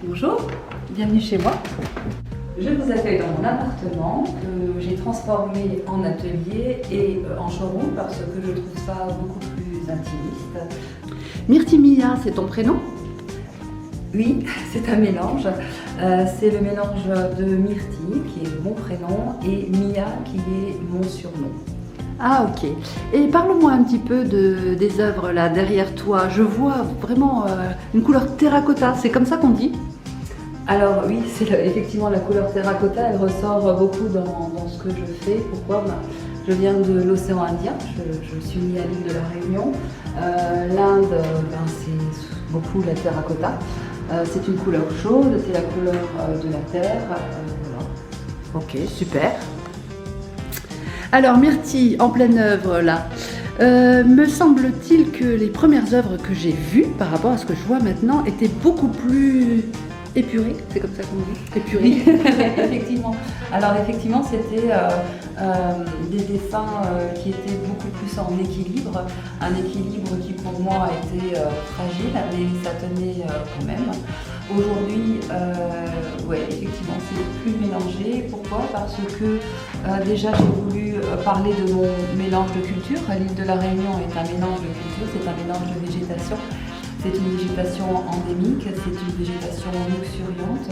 Bonjour, bienvenue chez moi. Je vous accueille dans mon appartement que j'ai transformé en atelier et en showroom parce que je trouve ça beaucoup plus intimiste. Myrtille Mia, c'est ton prénom? Oui, c'est un mélange. C'est le mélange de Myrtille, qui est mon prénom, et Mia, qui est mon surnom. Ah ok. Et parle-moi un petit peu des œuvres là derrière toi. Je vois vraiment une couleur terracotta, c'est comme ça qu'on dit? Alors oui, c'est effectivement la couleur terracotta, elle ressort beaucoup dans ce que je fais. Pourquoi? Je viens de l'océan Indien, je suis née à l'île de la Réunion. L'Inde, c'est beaucoup la terracotta. C'est une couleur chaude, c'est la couleur de la terre. Voilà. Ok, super. Alors Myrtille, en pleine œuvre là, me semble-t-il que les premières œuvres que j'ai vues par rapport à ce que je vois maintenant étaient beaucoup plus épurées, c'est comme ça qu'on dit, épurées. Oui, effectivement. Alors effectivement, c'était des dessins qui étaient beaucoup plus en équilibre, un équilibre qui pour moi était fragile, mais ça tenait quand même. Aujourd'hui, ouais, effectivement, c'est plus mélangé. Pourquoi? Parce que déjà j'ai voulu parler de mon mélange de culture. L'île de la Réunion est un mélange de culture, c'est un mélange de végétation. C'est une végétation endémique, c'est une végétation luxuriante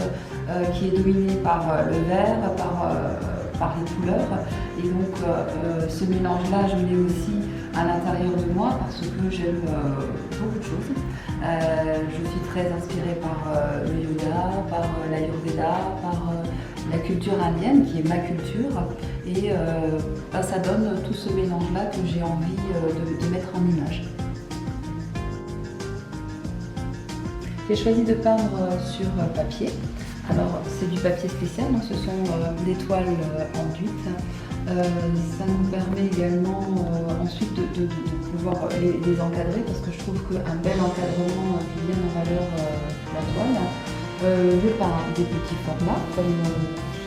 qui est dominée par le vert, par les couleurs. Et donc ce mélange-là, je l'ai aussi à l'intérieur de moi parce que j'aime beaucoup de choses. Je suis très inspirée par le yoga, par l'ayurveda, par la culture indienne qui est ma culture. Et ça donne tout ce mélange-là que j'ai envie de mettre en image. J'ai choisi de peindre sur papier. Alors c'est du papier spécial, donc ce sont des toiles enduites. Ça nous permet également ensuite de pouvoir les encadrer parce que je trouve qu'un bel encadrement met bien en valeur la toile. Je peins des petits formats comme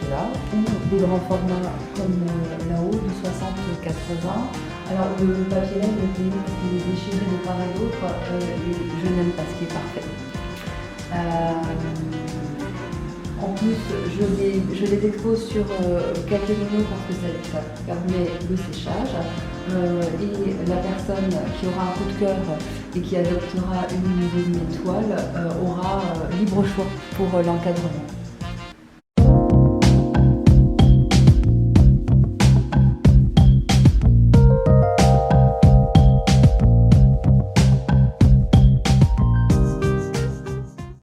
ceux-là ou des grands formats comme là-haut du 60-80. Alors le papier laine, il est déchiré de part et d'autre et je n'aime pas ce qui est parfait. En plus, je les expose sur quelques minutes parce que ça permet le séchage. Et la personne qui aura un coup de cœur et qui adoptera une de mes toiles aura libre choix pour l'encadrement.